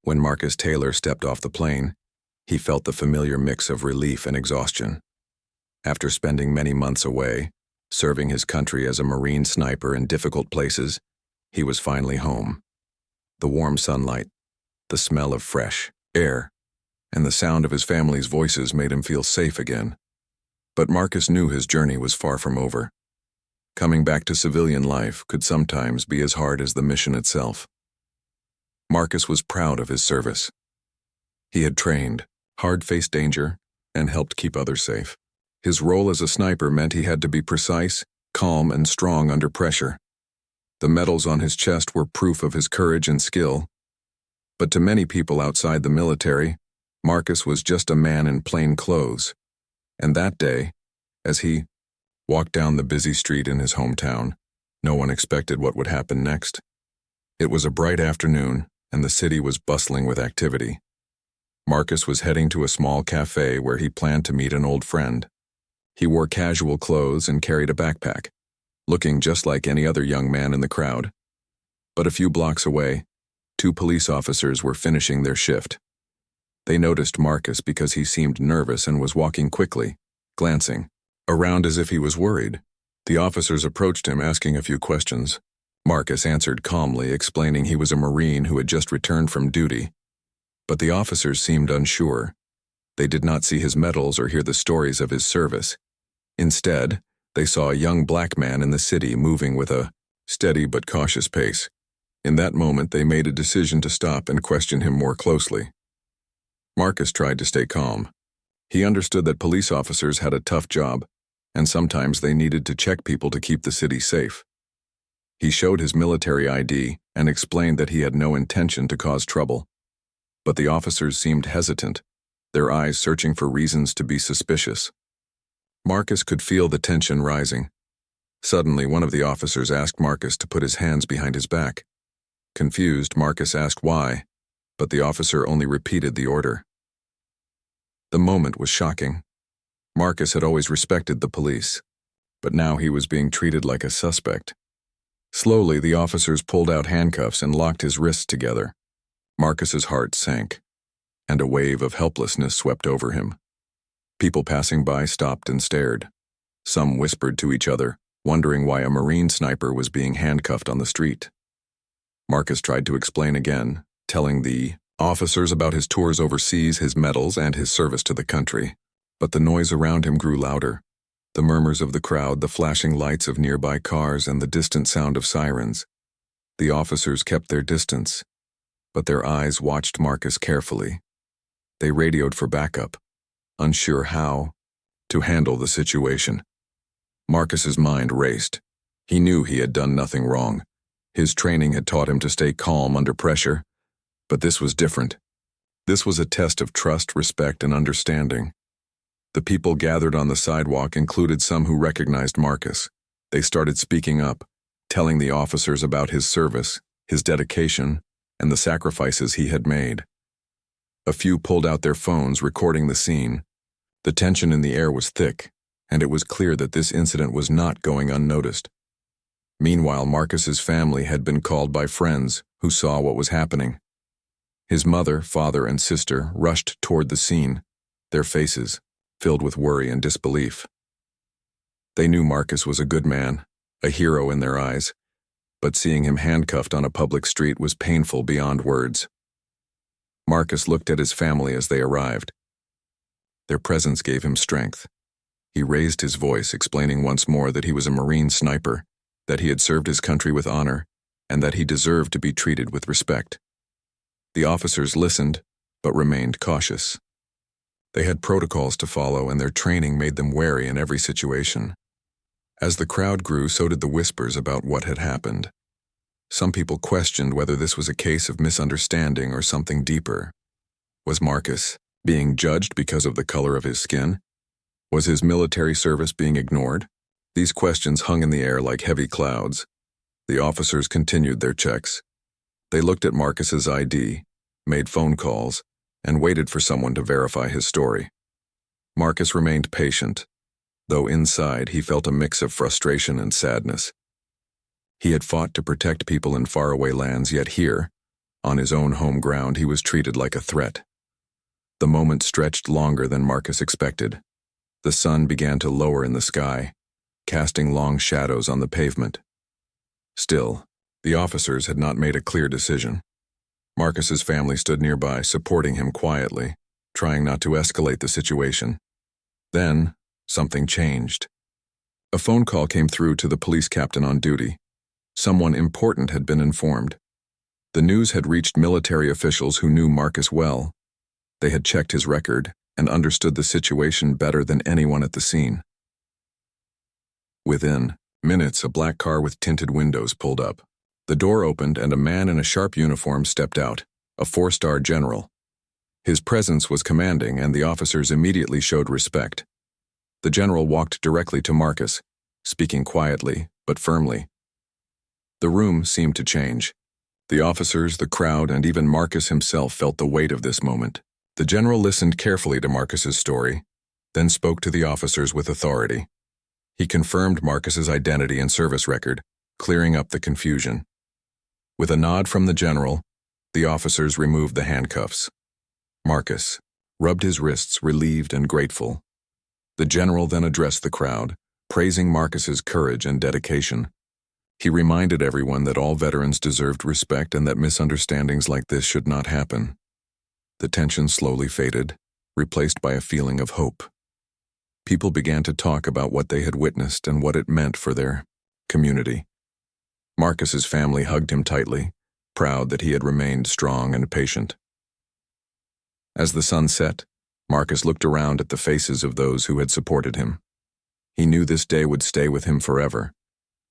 When Marcus Taylor stepped off the plane, he felt the familiar mix of relief and exhaustion. After spending many months away, serving his country as a Marine sniper in difficult places, he was finally home. The warm sunlight, the smell of fresh air, and the sound of his family's voices made him feel safe again. But Marcus knew his journey was far from over. Coming back to civilian life could sometimes be as hard as the mission itself. Marcus was proud of his service. He had trained, hard-faced danger, and helped keep others safe. His role as a sniper meant he had to be precise, calm, and strong under pressure. The medals on his chest were proof of his courage and skill. But to many people outside the military, Marcus was just a man in plain clothes. And that day, as he walked down the busy street in his hometown, no one expected what would happen next. It was a bright afternoon, and the city was bustling with activity. Marcus was heading to a small cafe where he planned to meet an old friend. He wore casual clothes and carried a backpack, looking just like any other young man in the crowd. But a few blocks away, 2 police officers were finishing their shift. They noticed Marcus because he seemed nervous and was walking quickly, glancing around as if he was worried. The officers approached him, asking a few questions. Marcus answered calmly, explaining he was a Marine who had just returned from duty. But the officers seemed unsure. They did not see his medals or hear the stories of his service. Instead, they saw a young black man in the city moving with a steady but cautious pace. In that moment, they made a decision to stop and question him more closely. Marcus tried to stay calm. He understood that police officers had a tough job, and sometimes they needed to check people to keep the city safe. He showed his military ID and explained that he had no intention to cause trouble. But the officers seemed hesitant, their eyes searching for reasons to be suspicious. Marcus could feel the tension rising. Suddenly, one of the officers asked Marcus to put his hands behind his back. Confused, Marcus asked why, but the officer only repeated the order. The moment was shocking. Marcus had always respected the police, but now he was being treated like a suspect. Slowly, the officers pulled out handcuffs and locked his wrists together. Marcus's heart sank, and a wave of helplessness swept over him. People passing by stopped and stared. Some whispered to each other, wondering why a Marine sniper was being handcuffed on the street. Marcus tried to explain again, telling the officers about his tours overseas, his medals, and his service to the country. But the noise around him grew louder. The murmurs of the crowd, the flashing lights of nearby cars, and the distant sound of sirens. The officers kept their distance, but their eyes watched Marcus carefully. They radioed for backup, unsure how to handle the situation. Marcus's mind raced. He knew he had done nothing wrong. His training had taught him to stay calm under pressure, but this was different. This was a test of trust, respect, and understanding. The people gathered on the sidewalk included some who recognized Marcus. They started speaking up, telling the officers about his service, his dedication, and the sacrifices he had made. A few pulled out their phones, recording the scene. The tension in the air was thick, and it was clear that this incident was not going unnoticed. Meanwhile, Marcus's family had been called by friends who saw what was happening. His mother, father, and sister rushed toward the scene, their faces filled with worry and disbelief. They knew Marcus was a good man, a hero in their eyes, but seeing him handcuffed on a public street was painful beyond words. Marcus looked at his family as they arrived. Their presence gave him strength. He raised his voice, explaining once more that he was a Marine sniper, that he had served his country with honor, and that he deserved to be treated with respect. The officers listened, but remained cautious. They had protocols to follow, and their training made them wary in every situation. As the crowd grew, so did the whispers about what had happened. Some people questioned whether this was a case of misunderstanding or something deeper. Was Marcus being judged because of the color of his skin? Was his military service being ignored? These questions hung in the air like heavy clouds. The officers continued their checks. They looked at Marcus's ID, made phone calls, and waited for someone to verify his story. Marcus remained patient, though inside he felt a mix of frustration and sadness. He had fought to protect people in faraway lands, yet here, On his own home ground, he was treated like a threat. The moment stretched longer than Marcus expected. The sun began to lower in the sky, casting long shadows on the pavement. Still, the officers had not made a clear decision. Marcus's family stood nearby, supporting him quietly, trying not to escalate the situation. Then, something changed. A phone call came through to the police captain on duty. Someone important had been informed. The news had reached military officials who knew Marcus well. They had checked his record and understood the situation better than anyone at the scene. Within minutes, a black car with tinted windows pulled up. The door opened and a man in a sharp uniform stepped out, a 4-star general. His presence was commanding and the officers immediately showed respect. The general walked directly to Marcus, speaking quietly but firmly. The room seemed to change. The officers, the crowd, and even Marcus himself felt the weight of this moment. The general listened carefully to Marcus's story, then spoke to the officers with authority. He confirmed Marcus's identity and service record, clearing up the confusion. With a nod from the general, the officers removed the handcuffs. Marcus rubbed his wrists, relieved and grateful. The general then addressed the crowd, praising Marcus's courage and dedication. He reminded everyone that all veterans deserved respect and that misunderstandings like this should not happen. The tension slowly faded, replaced by a feeling of hope. People began to talk about what they had witnessed and what it meant for their community. Marcus's family hugged him tightly, proud that he had remained strong and patient. As the sun set, Marcus looked around at the faces of those who had supported him. He knew this day would stay with him forever,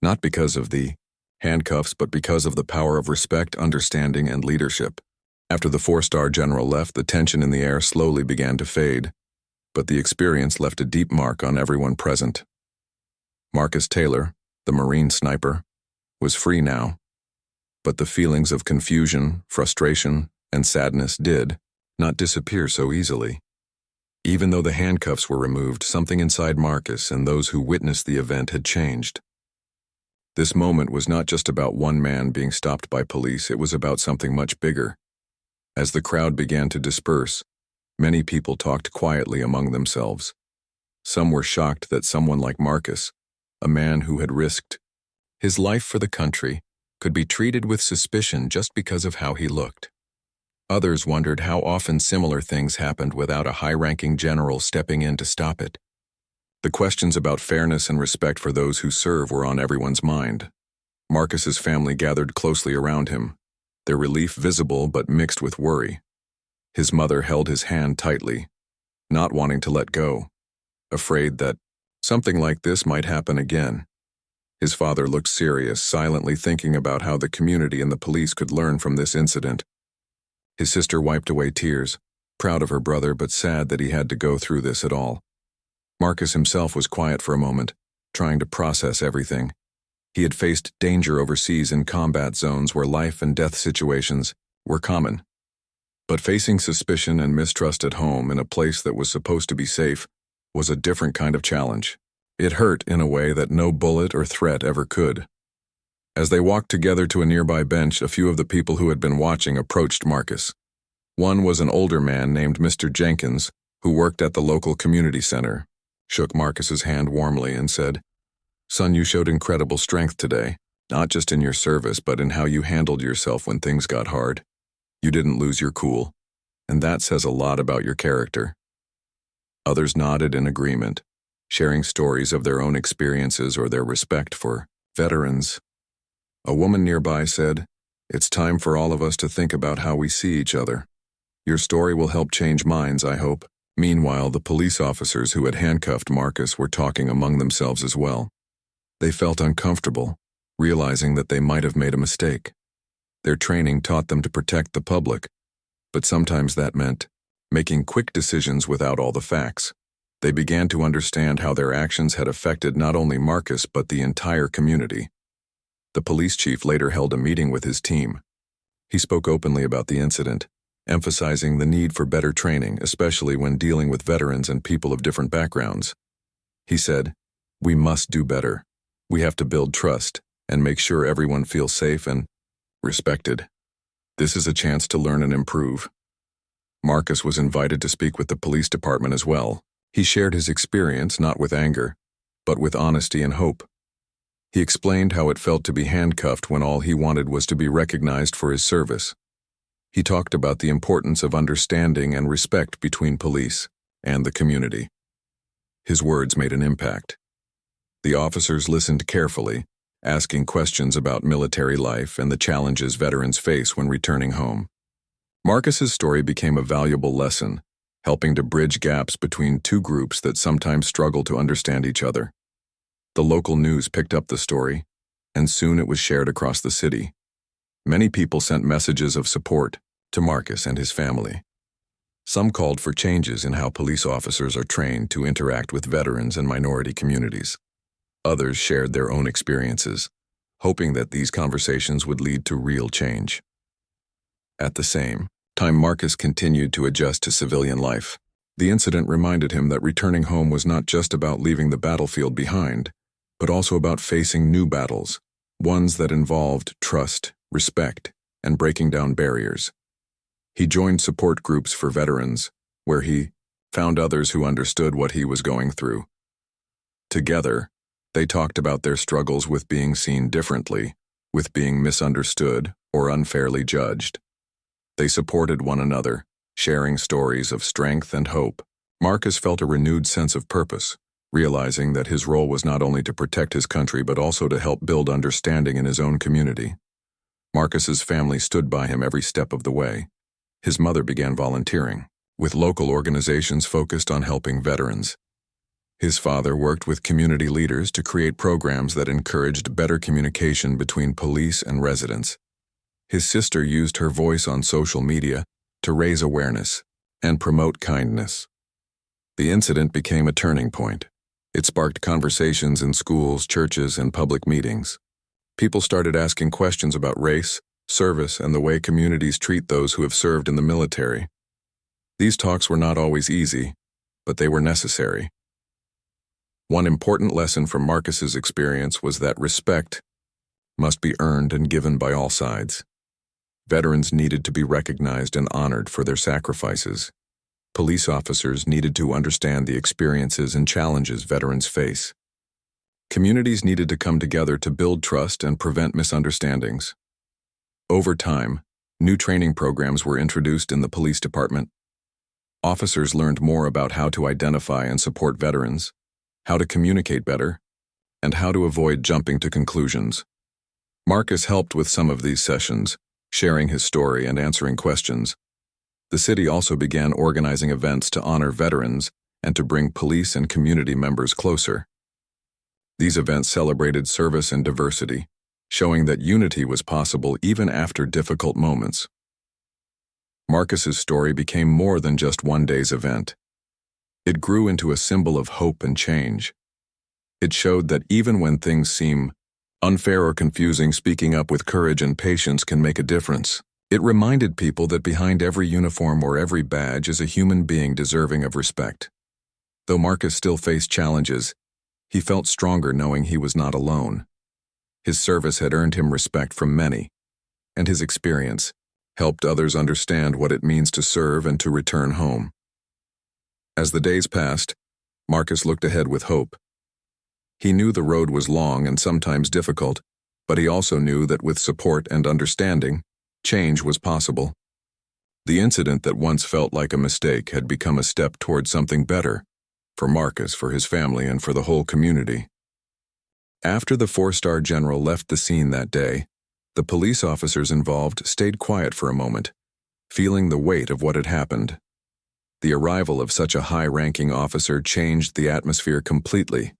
not because of the handcuffs, but because of the power of respect, understanding, and leadership. After the 4-star general left, the tension in the air slowly began to fade, but the experience left a deep mark on everyone present. Marcus Taylor, the Marine sniper, was free now, but the feelings of confusion, frustration, and sadness did not disappear so easily. Even though the handcuffs were removed, something inside Marcus and those who witnessed the event had changed. This moment was not just about one man being stopped by police, it was about something much bigger. As the crowd began to disperse, many people talked quietly among themselves. Some were shocked that someone like Marcus, a man who had risked his life for the country, could be treated with suspicion just because of how he looked. Others wondered how often similar things happened without a high-ranking general stepping in to stop it. The questions about fairness and respect for those who serve were on everyone's mind. Marcus's family gathered closely around him, their relief visible but mixed with worry. His mother held his hand tightly, not wanting to let go, afraid that something like this might happen again. His father looked serious, silently thinking about how the community and the police could learn from this incident. His sister wiped away tears, proud of her brother but sad that he had to go through this at all. Marcus himself was quiet for a moment, trying to process everything. He had faced danger overseas in combat zones where life and death situations were common. But facing suspicion and mistrust at home in a place that was supposed to be safe was a different kind of challenge. It hurt in a way that no bullet or threat ever could. As they walked together to a nearby bench, a few of the people who had been watching approached Marcus. One was an older man named Mr. Jenkins, who worked at the local community center, shook Marcus's hand warmly and said, "Son, you showed incredible strength today, not just in your service, but in how you handled yourself when things got hard. You didn't lose your cool, and that says a lot about your character." Others nodded in agreement, sharing stories of their own experiences or their respect for veterans. A woman nearby said, "It's time for all of us to think about how we see each other. Your story will help change minds, I hope." Meanwhile, the police officers who had handcuffed Marcus were talking among themselves as well. They felt uncomfortable, realizing that they might have made a mistake. Their training taught them to protect the public, but sometimes that meant making quick decisions without all the facts. They began to understand how their actions had affected not only Marcus but the entire community. The police chief later held a meeting with his team. He spoke openly about the incident, emphasizing the need for better training, especially when dealing with veterans and people of different backgrounds. He said, "We must do better. We have to build trust and make sure everyone feels safe and respected." This is a chance to learn and improve. Marcus was invited to speak with the police department as well. He shared his experience not with anger, but with honesty and hope. He explained how it felt to be handcuffed when all he wanted was to be recognized for his service. He talked about the importance of understanding and respect between police and the community. His words made an impact. The officers listened carefully, asking questions about military life and the challenges veterans face when returning home. Marcus's story became a valuable lesson, helping to bridge gaps between two groups that sometimes struggle to understand each other. The local news picked up the story, and soon it was shared across the city. Many people sent messages of support to Marcus and his family. Some called for changes in how police officers are trained to interact with veterans and minority communities. Others shared their own experiences, hoping that these conversations would lead to real change. At the same time, Marcus continued to adjust to civilian life. The incident reminded him that returning home was not just about leaving the battlefield behind, but also about facing new battles, ones that involved trust, respect, and breaking down barriers. He joined support groups for veterans, where he found others who understood what he was going through. Together, they talked about their struggles with being seen differently, with being misunderstood or unfairly judged. They supported one another, sharing stories of strength and hope. Marcus felt a renewed sense of purpose, realizing that his role was not only to protect his country but also to help build understanding in his own community. Marcus's family stood by him every step of the way. His mother began volunteering, with local organizations focused on helping veterans. His father worked with community leaders to create programs that encouraged better communication between police and residents. His sister used her voice on social media to raise awareness and promote kindness. The incident became a turning point. It sparked conversations in schools, churches, and public meetings. People started asking questions about race, service, and the way communities treat those who have served in the military. These talks were not always easy, but they were necessary. One important lesson from Marcus's experience was that respect must be earned and given by all sides. Veterans needed to be recognized and honored for their sacrifices. Police officers needed to understand the experiences and challenges veterans face. Communities needed to come together to build trust and prevent misunderstandings. Over time, new training programs were introduced in the police department. Officers learned more about how to identify and support veterans, how to communicate better, and how to avoid jumping to conclusions. Marcus helped with some of these sessions, sharing his story and answering questions. The city also began organizing events to honor veterans and to bring police and community members closer. These events celebrated service and diversity, showing that unity was possible even after difficult moments. Marcus's story became more than just one day's event. It grew into a symbol of hope and change. It showed that even when things seem unfair or confusing, speaking up with courage and patience can make a difference. It reminded people that behind every uniform or every badge is a human being deserving of respect. Though Marcus still faced challenges, he felt stronger knowing he was not alone. His service had earned him respect from many, and his experience helped others understand what it means to serve and to return home. As the days passed, Marcus looked ahead with hope. He knew the road was long and sometimes difficult, but he also knew that with support and understanding, change was possible. The incident that once felt like a mistake had become a step toward something better, for Marcus, for his family, and for the whole community. After the 4-star general left the scene that day, the police officers involved stayed quiet for a moment, feeling the weight of what had happened. The arrival of such a high-ranking officer changed the atmosphere completely.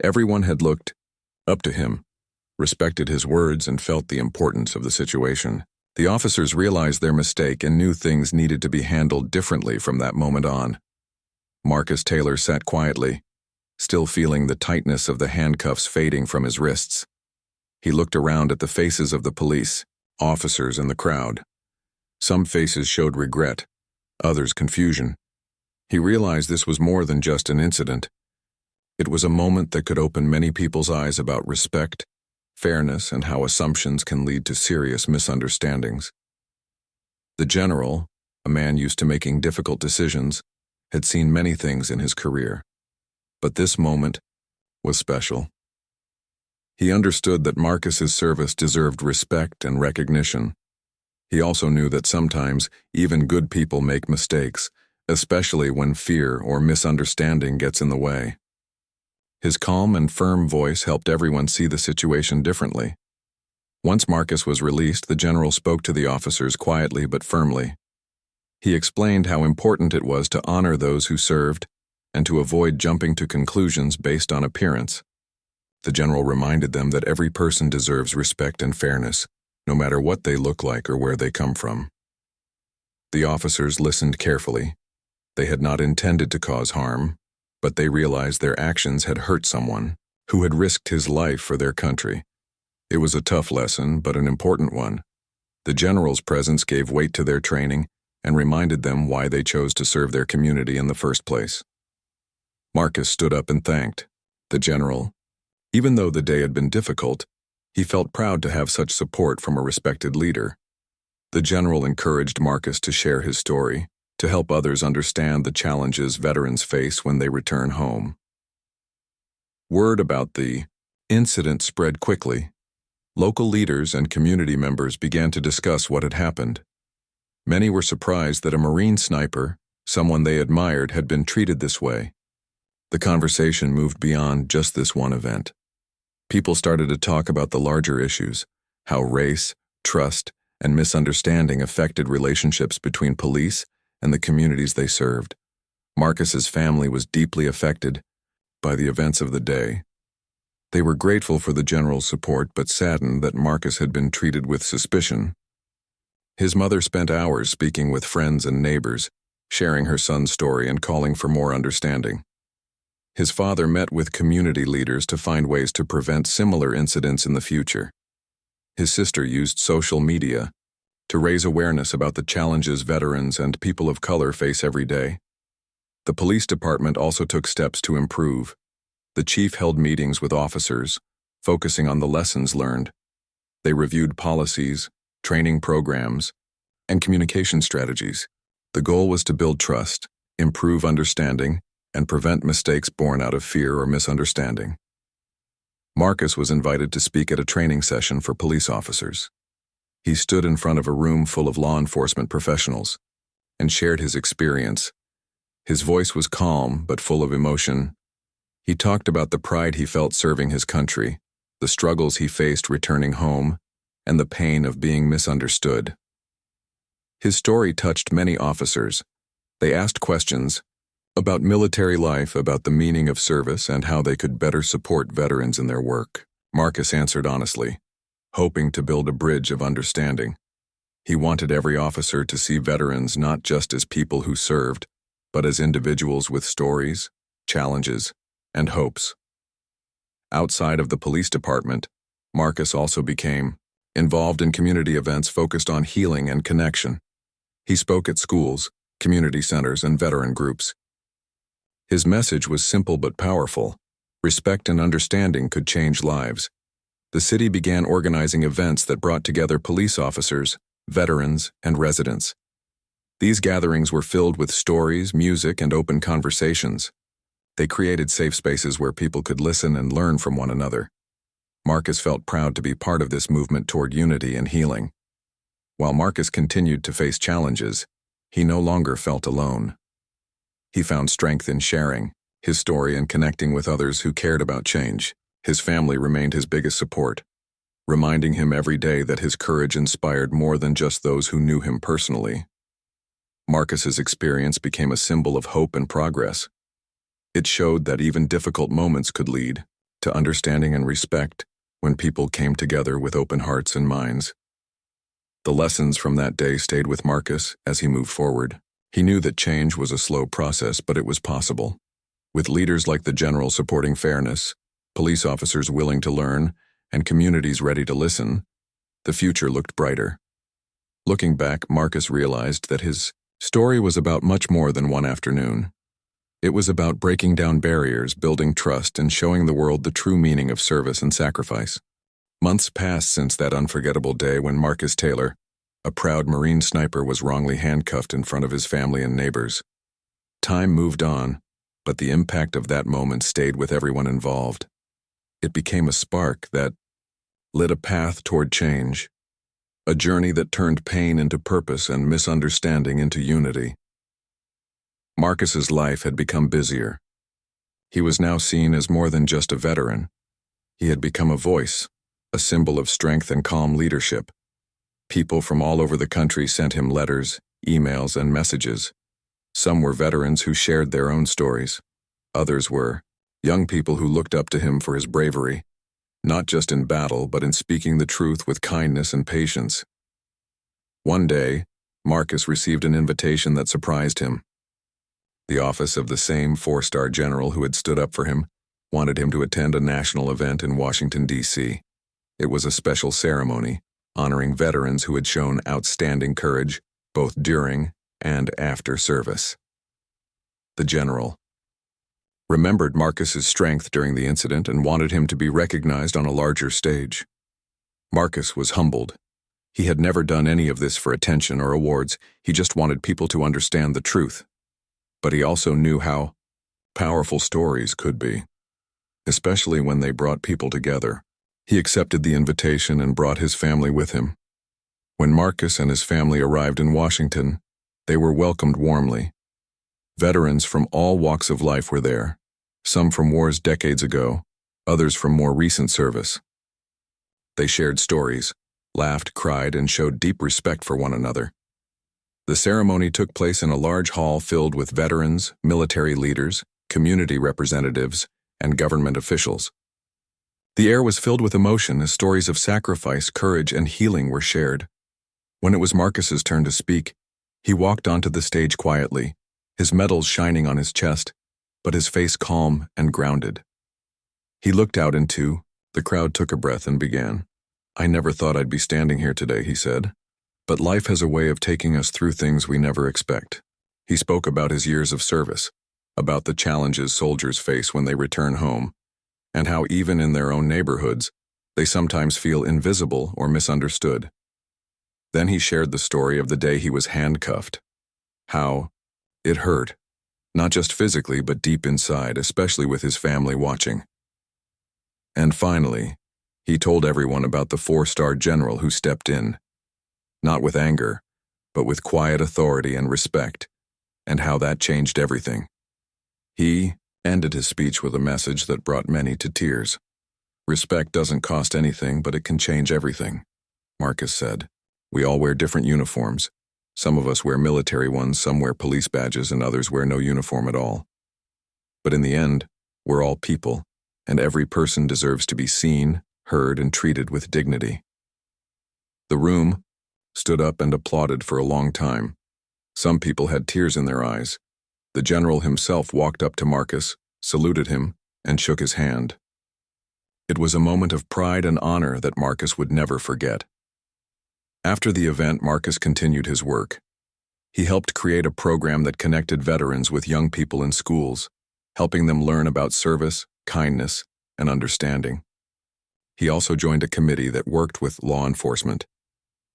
Everyone had looked up to him, respected his words, and felt the importance of the situation. The officers realized their mistake and knew things needed to be handled differently from that moment on. Marcus Taylor sat quietly, still feeling the tightness of the handcuffs fading from his wrists. He looked around at the faces of the police, officers, and the crowd. Some faces showed regret, others confusion. He realized this was more than just an incident. It was a moment that could open many people's eyes about respect, fairness, and how assumptions can lead to serious misunderstandings. The general, a man used to making difficult decisions, had seen many things in his career. But this moment was special. He understood that Marcus's service deserved respect and recognition. He also knew that sometimes even good people make mistakes, especially when fear or misunderstanding gets in the way. His calm and firm voice helped everyone see the situation differently. Once Marcus was released, the general spoke to the officers quietly but firmly. He explained how important it was to honor those who served and to avoid jumping to conclusions based on appearance. The general reminded them that every person deserves respect and fairness, no matter what they look like or where they come from. The officers listened carefully. They had not intended to cause harm, but they realized their actions had hurt someone who had risked his life for their country. It was a tough lesson, but an important one. The general's presence gave weight to their training and reminded them why they chose to serve their community in the first place. Marcus stood up and thanked the general. Even though the day had been difficult, he felt proud to have such support from a respected leader. The general encouraged Marcus to share his story, to help others understand the challenges veterans face when they return home. Word about the incident spread quickly. Local leaders and community members began to discuss what had happened. Many were surprised that a Marine sniper, someone they admired, had been treated this way. The conversation moved beyond just this one event. People started to talk about the larger issues, how race, trust, and misunderstanding affected relationships between police and the communities they served. Marcus's family was deeply affected by the events of the day. They were grateful for the general's support but saddened that Marcus had been treated with suspicion. His mother spent hours speaking with friends and neighbors, sharing her son's story and calling for more understanding. His father met with community leaders to find ways to prevent similar incidents in the future. His sister used social media to raise awareness about the challenges veterans and people of color face every day. The police department also took steps to improve. The chief held meetings with officers, focusing on the lessons learned. They reviewed policies, training programs, and communication strategies. The goal was to build trust, improve understanding, and prevent mistakes born out of fear or misunderstanding. Marcus was invited to speak at a training session for police officers. He stood in front of a room full of law enforcement professionals and shared his experience. His voice was calm but full of emotion. He talked about the pride he felt serving his country, the struggles he faced returning home, and the pain of being misunderstood. His story touched many officers. They asked questions about military life, about the meaning of service, and how they could better support veterans in their work. Marcus answered honestly, hoping to build a bridge of understanding. He wanted every officer to see veterans not just as people who served, but as individuals with stories, challenges, and hopes. Outside of the police department, Marcus also became involved in community events focused on healing and connection. He spoke at schools, community centers, and veteran groups. His message was simple but powerful. Respect and understanding could change lives. The city began organizing events that brought together police officers, veterans, and residents. These gatherings were filled with stories, music, and open conversations. They created safe spaces where people could listen and learn from one another. Marcus felt proud to be part of this movement toward unity and healing. While Marcus continued to face challenges, he no longer felt alone. He found strength in sharing his story and connecting with others who cared about change. His family remained his biggest support, reminding him every day that his courage inspired more than just those who knew him personally. Marcus's experience became a symbol of hope and progress. It showed that even difficult moments could lead to understanding and respect when people came together with open hearts and minds. The lessons from that day stayed with Marcus as he moved forward. He knew that change was a slow process, but it was possible. With leaders like the general supporting fairness, police officers willing to learn, and communities ready to listen, the future looked brighter. Looking back, Marcus realized that his story was about much more than one afternoon. It was about breaking down barriers, building trust, and showing the world the true meaning of service and sacrifice. Months passed since that unforgettable day when Marcus Taylor, A proud Marine sniper was wrongly handcuffed in front of his family and neighbors. Time moved on, but the impact of that moment stayed with everyone involved. It became a spark that lit a path toward change, a journey that turned pain into purpose and misunderstanding into unity. Marcus's life had become busier. He was now seen as more than just a veteran. He had become a voice, a symbol of strength and calm leadership. People from all over the country sent him letters, emails, and messages. Some were veterans who shared their own stories. Others were young people who looked up to him for his bravery, not just in battle, but in speaking the truth with kindness and patience. One day, Marcus received an invitation that surprised him. The office of the same four-star general who had stood up for him wanted him to attend a national event in Washington, D.C. It was a special ceremony, honoring veterans who had shown outstanding courage, both during and after service. The general remembered Marcus's strength during the incident and wanted him to be recognized on a larger stage. Marcus was humbled. He had never done any of this for attention or awards. He just wanted people to understand the truth. But he also knew how powerful stories could be, especially when they brought people together. He accepted the invitation and brought his family with him. When Marcus and his family arrived in Washington, they were welcomed warmly. Veterans from all walks of life were there, some from wars decades ago, others from more recent service. They shared stories, laughed, cried, and showed deep respect for one another. The ceremony took place in a large hall filled with veterans, military leaders, community representatives, and government officials. The air was filled with emotion as stories of sacrifice, courage, and healing were shared. When it was Marcus's turn to speak, he walked onto the stage quietly, his medals shining on his chest, but his face calm and grounded. He looked out into the crowd, took a breath, and began. "I never thought I'd be standing here today," he said. "But life has a way of taking us through things we never expect." He spoke about his years of service, about the challenges soldiers face when they return home, and how even in their own neighborhoods, they sometimes feel invisible or misunderstood. Then he shared the story of the day he was handcuffed. How it hurt, not just physically but deep inside, especially with his family watching. And finally, he told everyone about the four-star general who stepped in, not with anger, but with quiet authority and respect, and how that changed everything. He ended his speech with a message that brought many to tears. "Respect doesn't cost anything, but it can change everything," Marcus said. "We all wear different uniforms. Some of us wear military ones, some wear police badges, and others wear no uniform at all. But in the end, we're all people, and every person deserves to be seen, heard, and treated with dignity." The room stood up and applauded for a long time. Some people had tears in their eyes. The general himself walked up to Marcus, saluted him, and shook his hand. It was a moment of pride and honor that Marcus would never forget. After the event, Marcus continued his work. He helped create a program that connected veterans with young people in schools, helping them learn about service, kindness, and understanding. He also joined a committee that worked with law enforcement,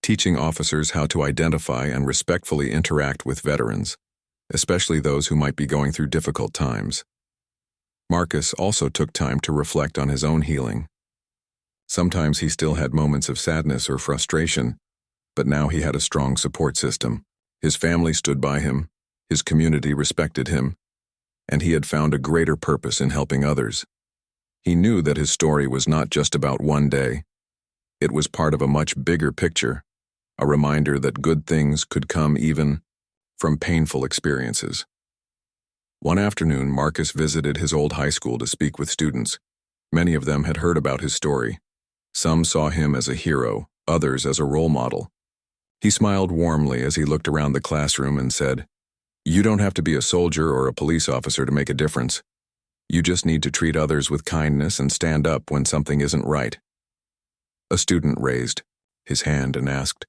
teaching officers how to identify and respectfully interact with veterans, especially those who might be going through difficult times. Marcus also took time to reflect on his own healing. Sometimes he still had moments of sadness or frustration, but now he had a strong support system. His family stood by him, his community respected him, and he had found a greater purpose in helping others. He knew that his story was not just about one day. It was part of a much bigger picture, a reminder that good things could come even from painful experiences. One afternoon, Marcus visited his old high school to speak with students. Many of them had heard about his story. Some saw him as a hero, others as a role model. He smiled warmly as he looked around the classroom and said, "You don't have to be a soldier or a police officer to make a difference. You just need to treat others with kindness and stand up when something isn't right." A student raised his hand and asked,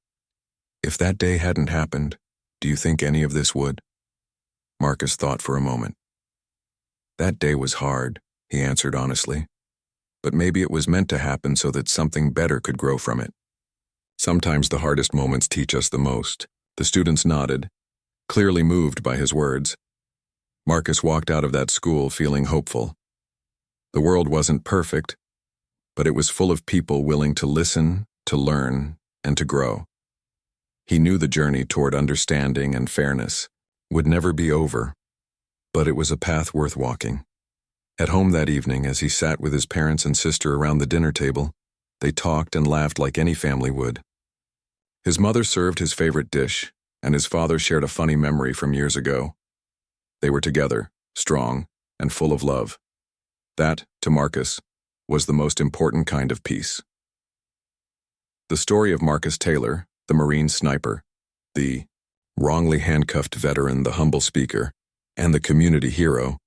"If that day hadn't happened, do you think any of this would?" Marcus thought for a moment. "That day was hard," he answered honestly, "but maybe it was meant to happen so that something better could grow from it." Sometimes the hardest moments teach us the most. The students nodded, clearly moved by his words. Marcus walked out of that school feeling hopeful. The world wasn't perfect, but it was full of people willing to listen, to learn, and to grow. He knew the journey toward understanding and fairness would never be over, but it was a path worth walking. At home that evening, as he sat with his parents and sister around the dinner table, they talked and laughed like any family would. His mother served his favorite dish, and his father shared a funny memory from years ago. They were together, strong, and full of love. That, to Marcus, was the most important kind of peace. The story of Marcus Taylor, the Marine sniper, the wrongly handcuffed veteran, the humble speaker, and the community hero,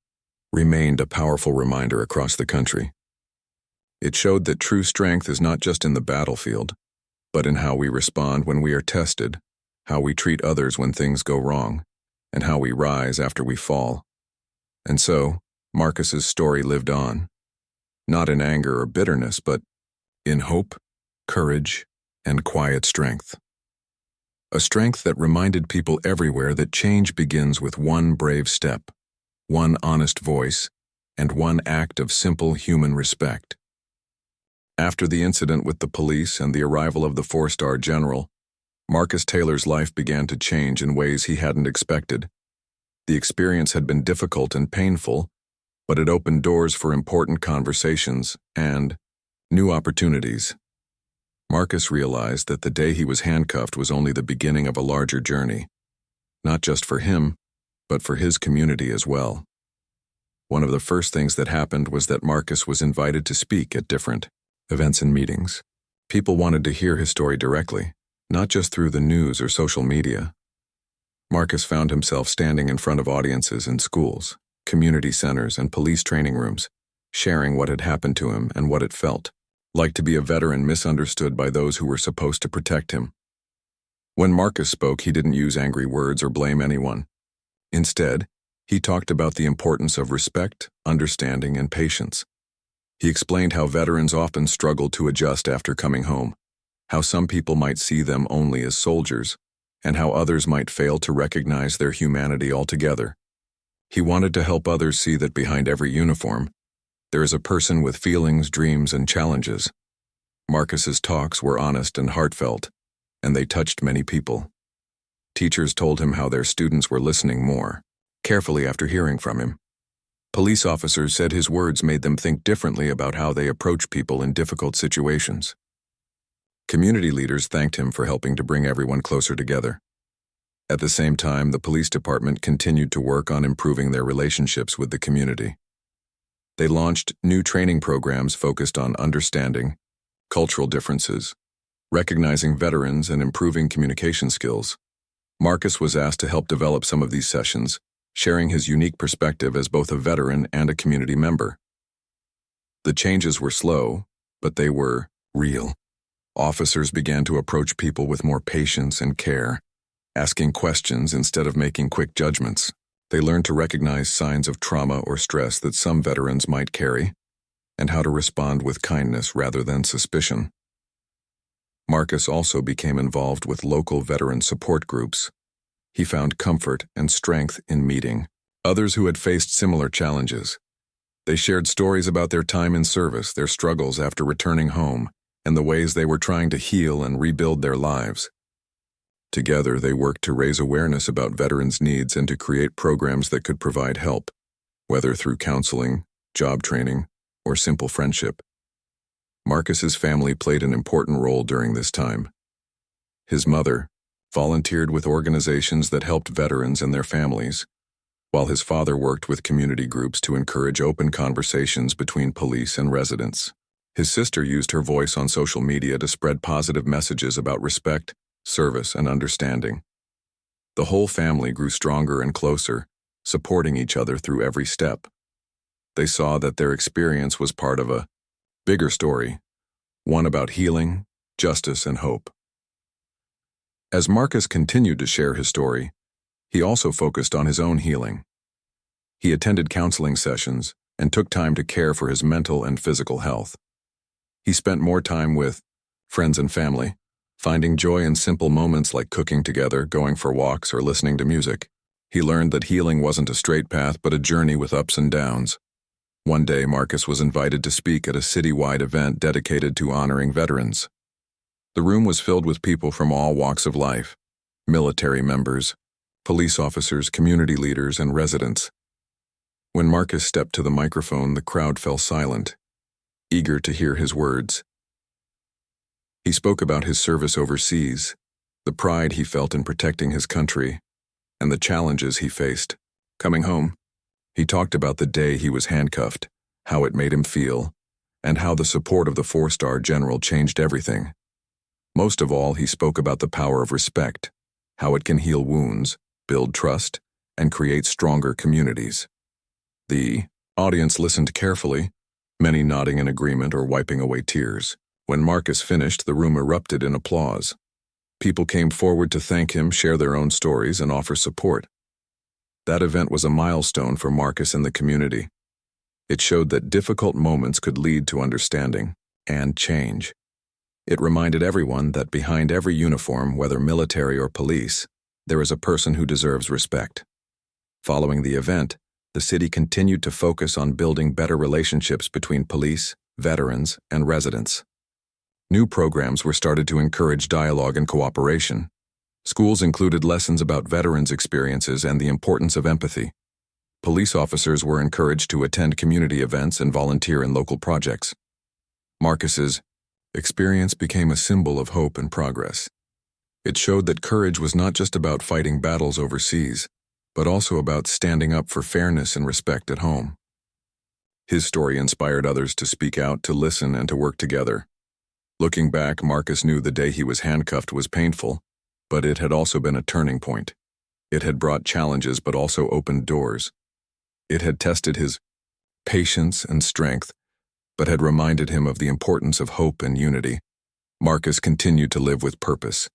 remained a powerful reminder across the country. It showed that true strength is not just in the battlefield, but in how we respond when we are tested, how we treat others when things go wrong, and how we rise after we fall. And so, Marcus's story lived on, not in anger or bitterness, but in hope, courage, and quiet strength. A strength that reminded people everywhere that change begins with one brave step, one honest voice, and one act of simple human respect. After the incident with the police and the arrival of the 4-star general, Marcus Taylor's life began to change in ways he hadn't expected. The experience had been difficult and painful, but it opened doors for important conversations and new opportunities. Marcus realized that the day he was handcuffed was only the beginning of a larger journey, not just for him, but for his community as well. One of the first things that happened was that Marcus was invited to speak at different events and meetings. People wanted to hear his story directly, not just through the news or social media. Marcus found himself standing in front of audiences in schools, community centers, and police training rooms, sharing what had happened to him and what it felt like to be a veteran misunderstood by those who were supposed to protect him. When Marcus spoke, he didn't use angry words or blame anyone. Instead, he talked about the importance of respect, understanding, and patience. He explained how veterans often struggle to adjust after coming home, how some people might see them only as soldiers, and how others might fail to recognize their humanity altogether. He wanted to help others see that behind every uniform, there is a person with feelings, dreams, and challenges. Marcus's talks were honest and heartfelt, and they touched many people. Teachers told him how their students were listening more carefully after hearing from him. Police officers said his words made them think differently about how they approach people in difficult situations. Community leaders thanked him for helping to bring everyone closer together. At the same time, the police department continued to work on improving their relationships with the community. They launched new training programs focused on understanding cultural differences, recognizing veterans, and improving communication skills. Marcus was asked to help develop some of these sessions, sharing his unique perspective as both a veteran and a community member. The changes were slow, but they were real. Officers began to approach people with more patience and care, asking questions instead of making quick judgments. They learned to recognize signs of trauma or stress that some veterans might carry, and how to respond with kindness rather than suspicion. Marcus also became involved with local veteran support groups. He found comfort and strength in meeting others who had faced similar challenges. They shared stories about their time in service, their struggles after returning home, and the ways they were trying to heal and rebuild their lives. Together, they worked to raise awareness about veterans' needs and to create programs that could provide help, whether through counseling, job training, or simple friendship. Marcus's family played an important role during this time. His mother volunteered with organizations that helped veterans and their families, while his father worked with community groups to encourage open conversations between police and residents. His sister used her voice on social media to spread positive messages about respect, service, and understanding. The whole family grew stronger and closer, supporting each other through every step. They saw that their experience was part of a bigger story, one about healing, justice, and hope. As Marcus continued to share his story, he also focused on his own healing. He attended counseling sessions and took time to care for his mental and physical health. He spent more time with friends and family, finding joy in simple moments like cooking together, going for walks, or listening to music. He learned that healing wasn't a straight path but a journey with ups and downs. One day, Marcus was invited to speak at a citywide event dedicated to honoring veterans. The room was filled with people from all walks of life: military members, police officers, community leaders, and residents. When Marcus stepped to the microphone, the crowd fell silent, eager to hear his words. He spoke about his service overseas, the pride he felt in protecting his country, and the challenges he faced. Coming home, he talked about the day he was handcuffed, how it made him feel, and how the support of the four-star general changed everything. Most of all, he spoke about the power of respect, how it can heal wounds, build trust, and create stronger communities. The audience listened carefully, many nodding in agreement or wiping away tears. When Marcus finished, the room erupted in applause. People came forward to thank him, share their own stories, and offer support. That event was a milestone for Marcus and the community. It showed that difficult moments could lead to understanding and change. It reminded everyone that behind every uniform, whether military or police, there is a person who deserves respect. Following the event, the city continued to focus on building better relationships between police, veterans, and residents. New programs were started to encourage dialogue and cooperation. Schools included lessons about veterans' experiences and the importance of empathy. Police officers were encouraged to attend community events and volunteer in local projects. Marcus's experience became a symbol of hope and progress. It showed that courage was not just about fighting battles overseas, but also about standing up for fairness and respect at home. His story inspired others to speak out, to listen, and to work together. Looking back, Marcus knew the day he was handcuffed was painful, but it had also been a turning point. It had brought challenges but also opened doors. It had tested his patience and strength, but had reminded him of the importance of hope and unity. Marcus continued to live with purpose.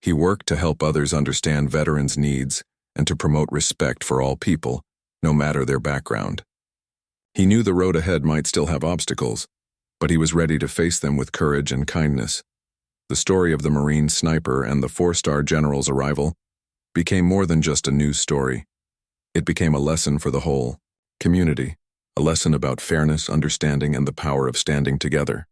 He worked to help others understand veterans' needs and to promote respect for all people, no matter their background. He knew the road ahead might still have obstacles, but he was ready to face them with courage and kindness. The story of the Marine sniper and the four-star general's arrival became more than just a news story. It became a lesson for the whole community, a lesson about fairness, understanding, and the power of standing together.